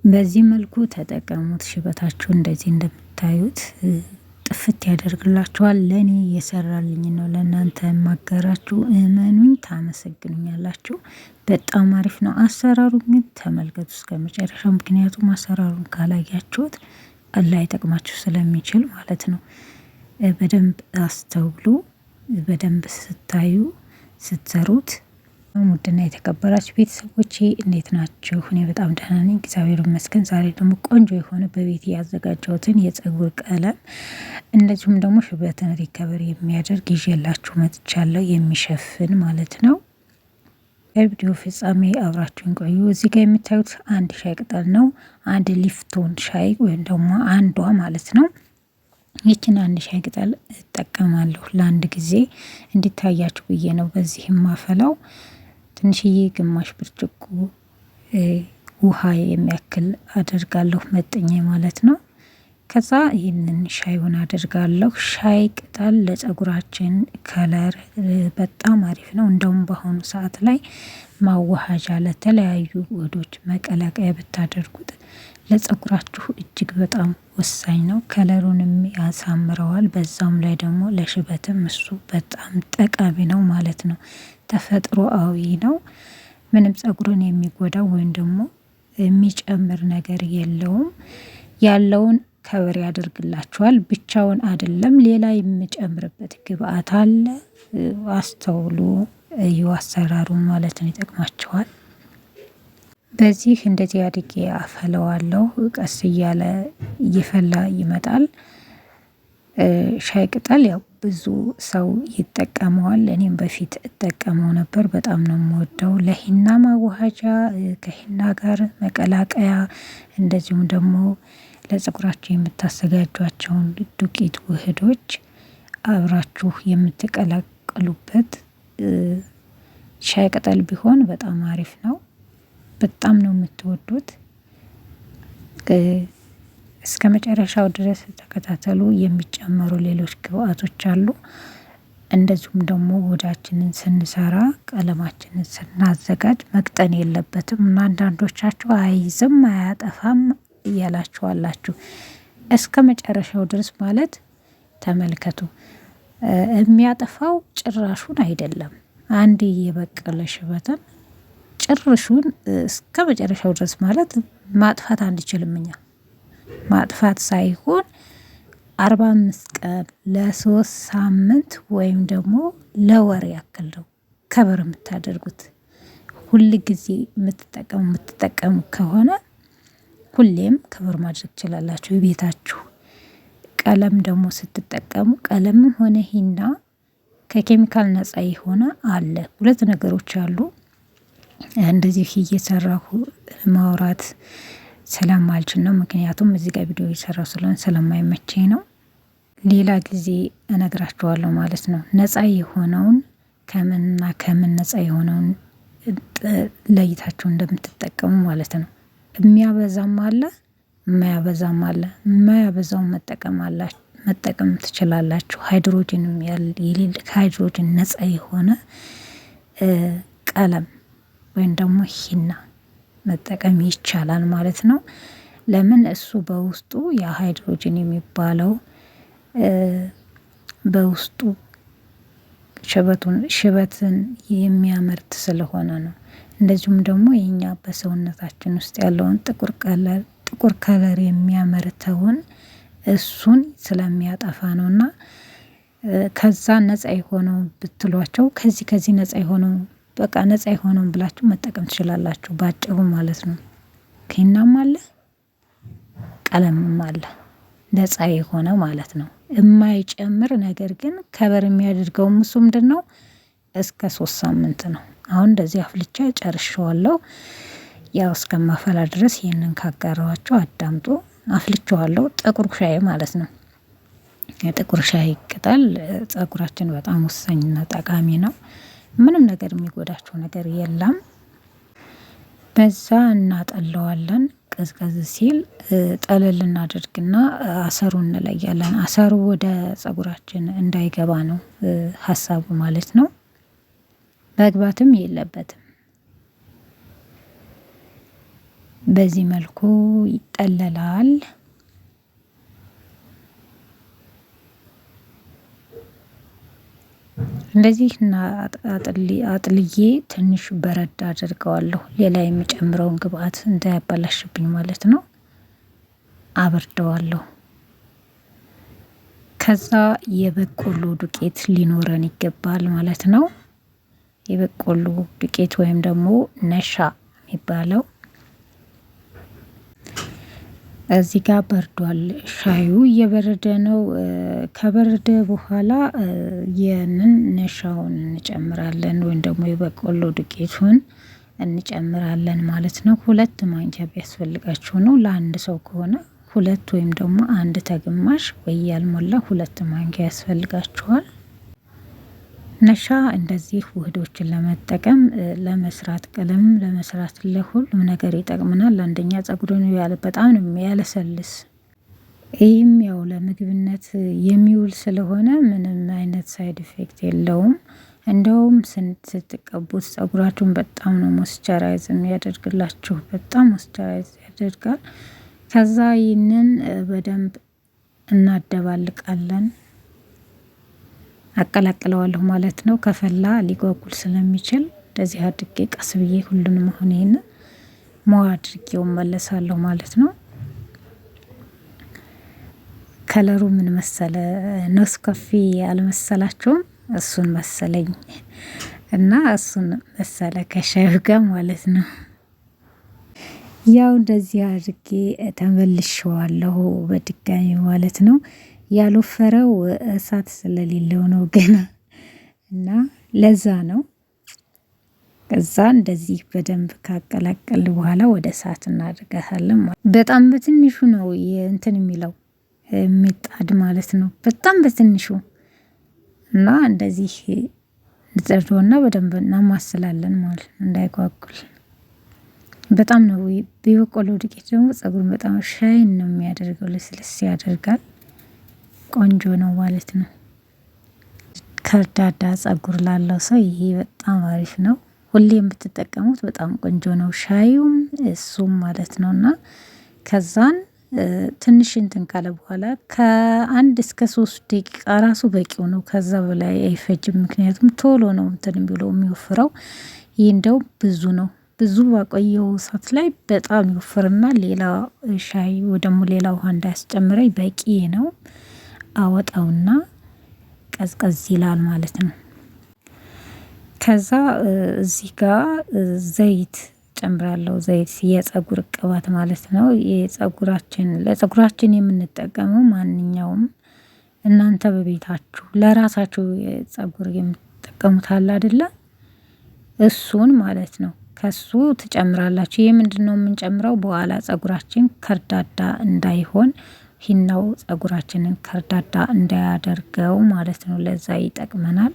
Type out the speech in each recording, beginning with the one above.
በዚህ መልኩ ተጠቀሙት። ሽበታችሁ እንደዚህ እንደምታዩት ጥፍት ያደርግላችኋል። ለኔ የሰራልኝ ነው ለእናንተ ማጋራችሁ። እመኑኝ ታመሰግኑኛላችሁ። በጣም አሪፍ ነው። አሰራሩን ግን ተመልከቱ እስከመጨረሻው፣ ምክንያቱም አሰራሩን ካላያችሁት ላይጠቅማችሁ ስለሚችል ማለት ነው። በደንብ አስተውሉ። በደንብ ስታዩ ስትሰሩት። ውድና የተከበራችሁ ቤተሰቦቼ እንዴት ናችሁ? እኔ በጣም ደህና ነኝ፣ እግዚአብሔር ይመስገን። ዛሬ ደግሞ ቆንጆ የሆነ በቤት ያዘጋጀሁትን የፀጉር ቀለም እንደዚሁም ደግሞ ሽበትን ሪከቨሪ የሚያደርግ ይዤላችሁ መጥቻለሁ። የሚሸፍን ማለት ነው። የቪዲዮ ፍጻሜ አብራችሁን ቆዩ። እዚህ ጋር የምታዩት አንድ ሻይ ቅጠል ነው። አንድ ሊፍቶን ሻይ ወይም ደግሞ አንዷ ማለት ነው። ይችን አንድ ሻይ ቅጠል እጠቀማለሁ ለአንድ ጊዜ እንዲታያችሁ ብዬ ነው። በዚህም ማፈላው ትንሽዬ ግማሽ ብርጭቆ ውሃ የሚያክል አደርጋለሁ መጥኜ ማለት ነው። ከዛ ይህንን ሻይውን አደርጋለሁ። ሻይ ቅጠል ለፀጉራችን ከለር በጣም አሪፍ ነው። እንደውም በአሁኑ ሰዓት ላይ ማዋሃጃ ለተለያዩ ውህዶች መቀላቀያ ብታደርጉት ለፀጉራችሁ እጅግ በጣም ወሳኝ ነው። ከለሩንም ያሳምረዋል። በዛውም ላይ ደግሞ ለሽበትም እሱ በጣም ጠቃሚ ነው ማለት ነው። ተፈጥሮአዊ ነው። ምንም ፀጉርን የሚጎዳው ወይም ደግሞ የሚጨምር ነገር የለውም። ያለውን ከበር ያደርግላችኋል። ብቻውን አይደለም፣ ሌላ የሚጨምርበት ግብአት አለ። አስተውሉ፣ እዩ አሰራሩን ማለት ነው። ይጠቅማችኋል። በዚህ እንደዚህ አድርጌ አፈለዋለሁ። ቀስ እያለ እየፈላ ይመጣል። ሻይ ቅጠል ያው ብዙ ሰው ይጠቀመዋል። እኔም በፊት እጠቀመው ነበር። በጣም ነው የምወደው። ለሂና ማዋሃጃ፣ ከሂና ጋር መቀላቀያ፣ እንደዚሁም ደግሞ ለፀጉራችሁ የምታዘጋጇቸውን ዱቄት ውህዶች አብራችሁ የምትቀላቀሉበት ሻይ ቅጠል ቢሆን በጣም አሪፍ ነው። በጣም ነው የምትወዱት። እስከ መጨረሻው ድረስ ተከታተሉ። የሚጨመሩ ሌሎች ግብአቶች አሉ። እንደዚሁም ደግሞ ውህዳችንን ስንሰራ ቀለማችንን ስናዘጋጅ መቅጠን የለበትም እና አንዳንዶቻችሁ አይዝም አያጠፋም እያላችኋላችሁ። እስከ መጨረሻው ድረስ ማለት ተመልከቱ። የሚያጠፋው ጭራሹን አይደለም። አንድ የበቀለ ሽበትን ጭርሹን እስከ መጨረሻው ድረስ ማለት ማጥፋት አንችልም እኛ። ማጥፋት ሳይሆን 45 ቀን ለ3 ሳምንት ወይም ደግሞ ለወር ያክል ነው ከበር የምታደርጉት። ሁል ጊዜ የምትጠቀሙ ከሆነ ሁሌም ከበር ማድረግ ትችላላችሁ ቤታችሁ። ቀለም ደግሞ ስትጠቀሙ ቀለምም ሆነ ሂና ከኬሚካል ነፃ የሆነ አለ። ሁለት ነገሮች አሉ። እንደዚህ እየሰራሁ ማውራት ስለማልችል ነው። ምክንያቱም እዚህ ጋር ቪዲዮ እየሰራሁ ስለሆነ ስለማይመቸኝ ነው። ሌላ ጊዜ እነግራችኋለሁ ማለት ነው። ነፃ የሆነውን ከምንና ከምን ነፃ የሆነውን ለይታችሁ እንደምትጠቀሙ ማለት ነው። የሚያበዛም አለ፣ የማያበዛም አለ። የማያበዛውን መጠቀም ትችላላችሁ። ሃይድሮጅንም የሌለ ከሃይድሮጅን ነፃ የሆነ ቀለም ወይም ደግሞ ሂና መጠቀም ይቻላል ማለት ነው። ለምን እሱ በውስጡ የሃይድሮጅን የሚባለው በውስጡ ሽበትን የሚያመርት ስለሆነ ነው። እንደዚሁም ደግሞ የኛ በሰውነታችን ውስጥ ያለውን ጥቁር ከለር የሚያመርተውን እሱን ስለሚያጠፋ ነውና ከዛ ነፃ የሆነው ብትሏቸው ከዚህ ነፃ የሆነው በቃ ነፃ የሆነውን ብላችሁ መጠቀም ትችላላችሁ ባጭሩ ማለት ነው። ሂናም አለ ቀለምም አለ ነፃ የሆነ ማለት ነው። የማይጨምር ነገር ግን ከበር የሚያደርገው እሱ ምንድነው? እስከ 3 ሳምንት ነው። አሁን እንደዚህ አፍልቼ ጨርሼዋለሁ። ያው እስከማፈላ ድረስ ይሄንን ካጋራኋችሁ አዳምጡ። አፍልቼዋለሁ። ጥቁር ሻይ ማለት ነው። የጥቁር ሻይ ቅጠል ፀጉራችን በጣም ወሳኝና ጠቃሚ ነው። ምንም ነገር የሚጎዳቸው ነገር የለም። በዛ እናጠለዋለን። ቀዝቀዝ ሲል ጠለል እናደርግና አሰሩን እንለያለን። አሰሩ ወደ ፀጉራችን እንዳይገባ ነው ሀሳቡ ማለት ነው። መግባትም የለበትም። በዚህ መልኩ ይጠለላል። እንደዚህ አጥልዬ ትንሽ በረድ አድርገዋለሁ። ሌላ የሚጨምረውን ግብአት እንዳያበላሽብኝ ማለት ነው። አበርደዋለሁ። ከዛ የበቆሎ ዱቄት ሊኖረን ይገባል ማለት ነው። የበቆሎ ዱቄት ወይም ደግሞ ነሻ የሚባለው እዚህ ጋር በርዷል። ሻዩ እየበረደ ነው። ከበረደ በኋላ ይህንን ነሻውን እንጨምራለን ወይም ደግሞ የበቆሎ ዱቄቱን እንጨምራለን ማለት ነው። 2 ማንኪያ ቢያስፈልጋችሁ ነው። ለአንድ ሰው ከሆነ 2 ወይም ደግሞ 1 ተግማሽ ወይ ያልሞላ 2 ማንኪያ ያስፈልጋችኋል። ነሻ እንደዚህ ውህዶችን ለመጠቀም ለመስራት ቀለም ለመስራት ለሁሉም ነገር ይጠቅመናል። አንደኛ ጸጉርን በጣም ነው የሚያለሰልስ። ይህም ያው ለምግብነት የሚውል ስለሆነ ምንም አይነት ሳይድ ኢፌክት የለውም። እንደውም ስትቀቡት ጸጉራችሁን በጣም ነው ሞይስቸራይዝ የሚያደርግላችሁ። በጣም ሞይስቸራይዝ ያደርጋል። ከዛ ይህንን በደንብ እናደባልቃለን። አቀላቅለዋለሁ ማለት ነው። ከፈላ ሊጓጉል ስለሚችል እንደዚህ አድርጌ ቀስ ብዬ ሁሉንም አሁን ይሄንን አድርጌው መለሳለሁ ማለት ነው። ከለሩ ምን መሰለ? ኔስካፌ አልመሰላችሁም? እሱን መሰለኝ እና እሱን መሰለ ከሻዩ ጋር ማለት ነው። ያው እንደዚህ አድርጌ ተመልሼዋለሁ በድጋሚ ማለት ነው። ያልወፈረው እሳት ስለሌለው ነው ገና እና ለዛ ነው። ከዛ እንደዚህ በደንብ ካቀላቀል በኋላ ወደ እሳት እናደርጋታለን። በጣም በትንሹ ነው እንትን የሚለው የሚጣድ ማለት ነው። በጣም በትንሹ እና እንደዚህ ንጸዶና በደንብ እናማስላለን ማለት ነው እንዳይጓጉል። በጣም ነው የበቆሎ ዱቄት ደግሞ ጸጉሩን በጣም ሻይን ነው የሚያደርገው፣ ልስልስ ያደርጋል። ቆንጆ ነው ማለት ነው። ከርዳዳ ጸጉር ላለው ሰው ይሄ በጣም አሪፍ ነው። ሁሌ የምትጠቀሙት በጣም ቆንጆ ነው። ሻዩም እሱም ማለት ነውና ከዛን ትንሽ እንትን ካለ በኋላ ከ1 እስከ 3 ደቂቃ ራሱ በቂው ነው። ከዛ በላይ አይፈጅም። ምክንያቱም ቶሎ ነው እንትን ብሎ የሚወፍረው። ይህ እንደው ብዙ ነው። ብዙ ባቆየው እሳት ላይ በጣም ይወፍርና ሌላ ሻይ ወይ ደግሞ ሌላ ውሃ እንዳያስጨምረኝ በቂ ነው። አወጣውና ቀዝቀዝ ይላል ማለት ነው። ከዛ እዚህ ጋር ዘይት ጨምራለሁ። ዘይት የጸጉር ቅባት ማለት ነው። ለጸጉራችን የምንጠቀመው ማንኛውም እናንተ በቤታችሁ ለራሳችሁ ጸጉር የምትጠቀሙት አለ አይደለ? እሱን ማለት ነው። ከሱ ትጨምራላችሁ። ይሄ ምንድነው የምንጨምረው? በኋላ ጸጉራችን ከርዳዳ እንዳይሆን ሂናው ጸጉራችንን ከርዳዳ እንዳያደርገው ማለት ነው። ለዛ ይጠቅመናል።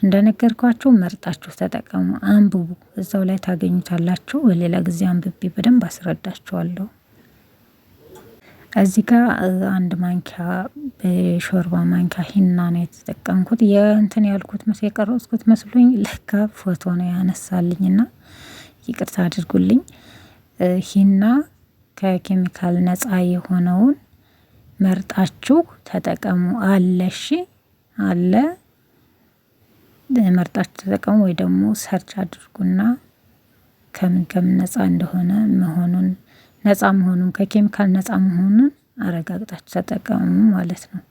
እንደነገርኳችሁ መርጣችሁ ተጠቀሙ። አንብቡ፣ እዛው ላይ ታገኙታላችሁ። በሌላ ጊዜ አንብቤ በደንብ አስረዳችኋለሁ። እዚህ ጋር 1 ማንኪያ በሾርባ ማንኪያ ሂና ነው የተጠቀምኩት። የእንትን ያልኩት የቀረጽኩት መስሎኝ ለካ ፎቶ ነው ያነሳልኝና ይቅርታ አድርጉልኝ። ሂና ከኬሚካል ነፃ የሆነውን መርጣችሁ ተጠቀሙ። አለሽ አለ መርጣችሁ ተጠቀሙ። ወይ ደግሞ ሰርች አድርጉና ከምን ነፃ እንደሆነ መሆኑን ከኬሚካል ነፃ መሆኑን አረጋግጣችሁ ተጠቀሙ ማለት ነው።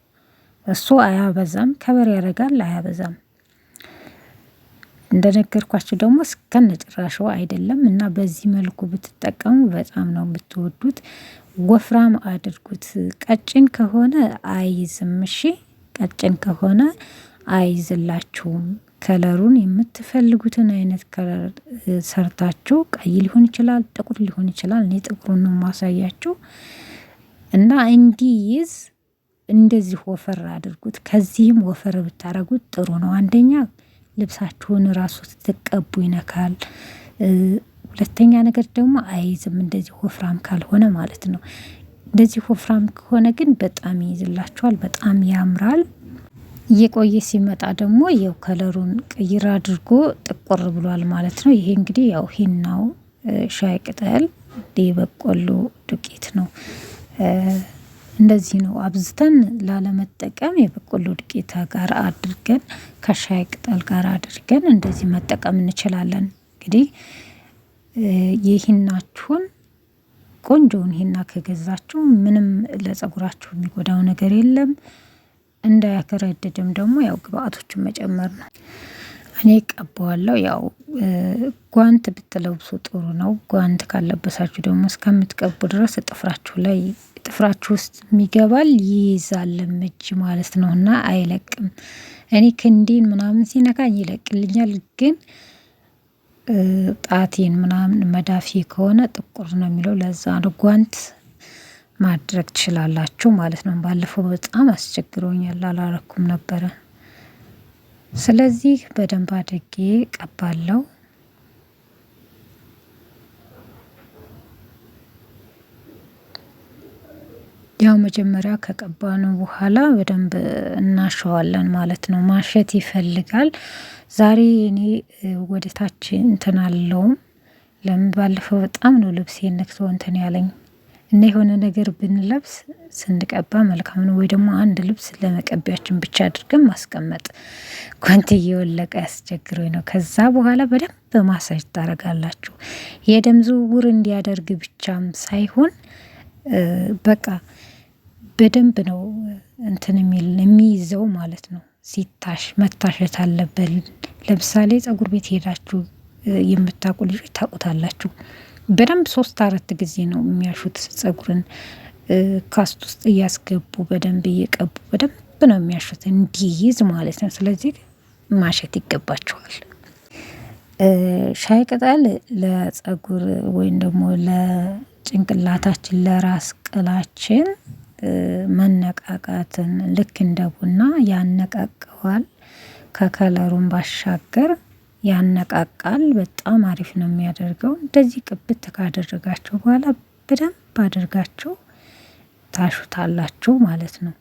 እሱ አያበዛም፣ ከበር ያደርጋል፣ አያበዛም። እንደነገርኳችሁ ደግሞ እስከነጭራሹ አይደለም እና በዚህ መልኩ ብትጠቀሙ በጣም ነው የምትወዱት። ወፍራም አድርጉት። ቀጭን ከሆነ አይዝም። እሺ፣ ቀጭን ከሆነ አይዝላችሁም። ከለሩን የምትፈልጉትን አይነት ከለር ሰርታችሁ ቀይ ሊሆን ይችላል፣ ጥቁር ሊሆን ይችላል። እኔ ጥቁሩን ነው ማሳያችሁ እና እንዲይዝ እንደዚህ ወፈር አድርጉት። ከዚህም ወፈር ብታረጉት ጥሩ ነው። አንደኛ ልብሳችሁን ራሱ ስትቀቡ ይነካል። ሁለተኛ ነገር ደግሞ አይዝም፣ እንደዚህ ወፍራም ካልሆነ ማለት ነው። እንደዚህ ወፍራም ከሆነ ግን በጣም ይይዝላችኋል፣ በጣም ያምራል። እየቆየ ሲመጣ ደግሞ ያው ከለሩን ቀይር አድርጎ ጥቁር ብሏል ማለት ነው። ይሄ እንግዲህ ያው ሂናው ሻይ ቅጠል የበቆሎ ዱቄት ነው። እንደዚህ ነው አብዝተን ላለመጠቀም የበቆሎ ዱቄት ጋር አድርገን ከሻይ ቅጠል ጋር አድርገን እንደዚህ መጠቀም እንችላለን። እንግዲህ የሂናችሁን ቆንጆውን ሂና ከገዛችሁ ምንም ለፀጉራችሁ የሚጎዳው ነገር የለም። እንዳያከረድድም ደግሞ ያው ግብአቶችን መጨመር ነው። እኔ ቀባዋለሁ። ያው ጓንት ብትለብሱ ጥሩ ነው። ጓንት ካለበሳችሁ ደግሞ እስከምትቀቡ ድረስ ጥፍራችሁ ውስጥ የሚገባል ይይዛልም እጅ ማለት ነው እና አይለቅም። እኔ ክንዴን ምናምን ሲነካኝ ይለቅልኛል፣ ግን ጣቴን ምናምን መዳፊ ከሆነ ጥቁር ነው የሚለው። ለዛ ነው ጓንት ማድረግ ትችላላችሁ ማለት ነው። ባለፈው በጣም አስቸግሮኛል፣ አላረኩም ነበረ። ስለዚህ በደንብ አድርጌ ቀባለሁ። ያው መጀመሪያ ከቀባነው በኋላ በደንብ እናሸዋለን ማለት ነው። ማሸት ይፈልጋል። ዛሬ እኔ ወደ ታች እንትን አለውም። ለምን ባለፈው በጣም ነው ልብሴ ነክቶ እንትን ያለኝ እና የሆነ ነገር ብንለብስ ስንቀባ መልካም ነው። ወይ ደግሞ አንድ ልብስ ለመቀቢያችን ብቻ አድርገን ማስቀመጥ። ጓንት እየወለቀ ያስቸግረኝ ነው። ከዛ በኋላ በደንብ ማሳጅ ታደርጋላችሁ። የደም ዝውውር እንዲያደርግ ብቻም ሳይሆን በቃ በደንብ ነው እንትን የሚይዘው ማለት ነው። ሲታሽ መታሸት አለበት። ለምሳሌ ፀጉር ቤት ሄዳችሁ የምታውቁ ልጆች ታውቁታላችሁ። በደንብ 3-4 ጊዜ ነው የሚያሹት ፀጉርን ካስት ውስጥ እያስገቡ በደንብ እየቀቡ በደንብ ነው የሚያሹት እንዲይዝ ማለት ነው። ስለዚህ ማሸት ይገባቸዋል። ሻይ ቅጠል ለፀጉር ወይም ደግሞ ለጭንቅላታችን ለራስ ቅላችን መነቃቃትን ልክ እንደ ቡና ያነቃቀዋል። ከከለሩን ባሻገር ያነቃቃል። በጣም አሪፍ ነው የሚያደርገው። እንደዚህ ቅብት ካደረጋችሁ በኋላ በደንብ አድርጋችሁ ታሹታላችሁ ማለት ነው።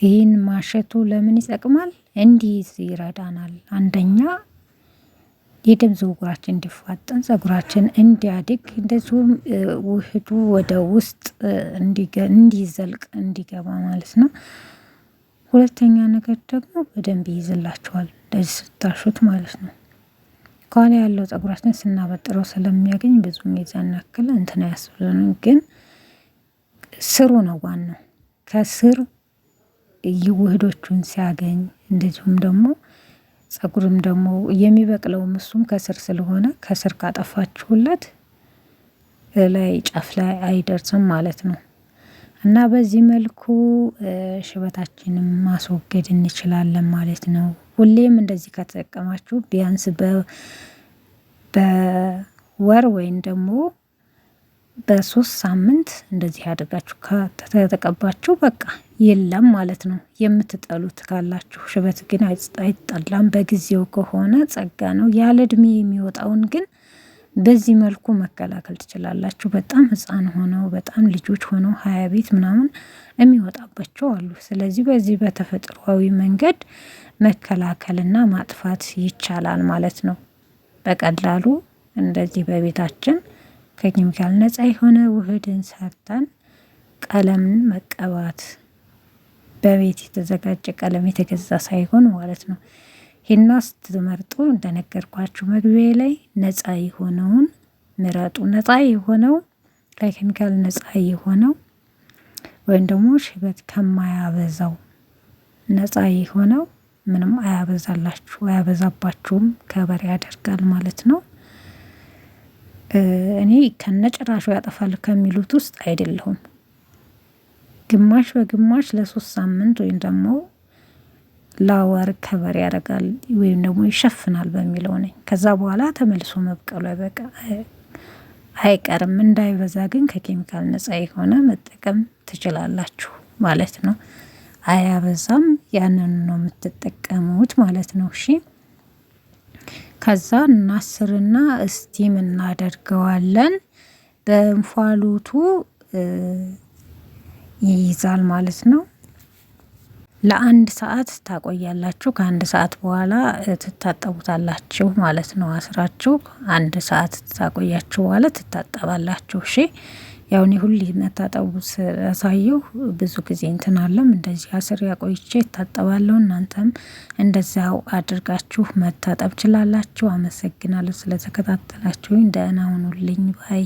ይህን ማሸቱ ለምን ይጠቅማል? እንዲይዝ ይረዳናል። አንደኛ የደም ዝውውራችን እንዲፋጠን፣ ፀጉራችን እንዲያድግ፣ እንደዚሁም ውህዱ ወደ ውስጥ እንዲዘልቅ እንዲገባ ማለት ነው። ሁለተኛ ነገር ደግሞ በደንብ ይይዝላችኋል እንደዚህ ስታሹት ማለት ነው። ከኋላ ያለው ፀጉራችን ስናበጥረው ስለሚያገኝ ብዙም የዛን ያክል እንትን አያስብለንም፣ ግን ስሩ ነው ዋናው። ከስር ውህዶቹን ሲያገኝ እንደዚሁም ደግሞ ፀጉርም ደግሞ የሚበቅለውም እሱም ከስር ስለሆነ ከስር ካጠፋችሁለት ላይ ጫፍ ላይ አይደርስም ማለት ነው። እና በዚህ መልኩ ሽበታችንን ማስወገድ እንችላለን ማለት ነው። ሁሌም እንደዚህ ከተጠቀማችሁ ቢያንስ በወር ወይም ደግሞ በ3 ሳምንት እንደዚህ አድርጋችሁ ከተቀባችሁ በቃ የለም ማለት ነው። የምትጠሉት ካላችሁ፣ ሽበት ግን አይጠላም። በጊዜው ከሆነ ጸጋ ነው። ያለ እድሜ የሚወጣውን ግን በዚህ መልኩ መከላከል ትችላላችሁ። በጣም ህፃን ሆነው በጣም ልጆች ሆነው 20 ቤት ምናምን የሚወጣባቸው አሉ። ስለዚህ በዚህ በተፈጥሯዊ መንገድ መከላከልና ማጥፋት ይቻላል ማለት ነው። በቀላሉ እንደዚህ በቤታችን ከኬሚካል ነፃ የሆነ ውህድን ሰርተን ቀለምን መቀባት፣ በቤት የተዘጋጀ ቀለም የተገዛ ሳይሆን ማለት ነው። ሂና ስትመርጡ እንደነገርኳችሁ መግቢያ ላይ ነፃ የሆነውን ምረጡ። ነፃ የሆነው ከኬሚካል ነፃ የሆነው ወይም ደግሞ ሽበት ከማያበዛው ነፃ የሆነው ምንም አያበዛባችሁም፣ ከበር ያደርጋል ማለት ነው። እኔ ከነጭራሹ ያጠፋል ከሚሉት ውስጥ አይደለሁም። ግማሽ በግማሽ ለ3 ሳምንት ወይም ደግሞ ለወር ከበር ያደርጋል ወይም ደግሞ ይሸፍናል በሚለው ነኝ። ከዛ በኋላ ተመልሶ መብቀሉ አይቀርም። እንዳይበዛ ግን ከኬሚካል ነፃ የሆነ መጠቀም ትችላላችሁ ማለት ነው። አያበዛም፣ ያንን ነው የምትጠቀሙት ማለት ነው። እሺ፣ ከዛ እናስርና እስቲም እናደርገዋለን። በእንፋሎቱ ይይዛል ማለት ነው። ለአንድ ሰዓት ታቆያላችሁ። ከአንድ ሰዓት በኋላ ትታጠቡታላችሁ ማለት ነው። አስራችሁ አንድ ሰዓት ታቆያችሁ በኋላ ትታጠባላችሁ። እሺ ያው እኔ ሁሌ መታጠቡ ሳየው ብዙ ጊዜ እንትን አለም እንደዚህ አስር ያቆይቼ እታጠባለሁ። እናንተም እንደዛው አድርጋችሁ መታጠብ ችላላችሁ። አመሰግናለሁ ስለተከታተላችሁኝ። ደህና ሁኑልኝ ባይ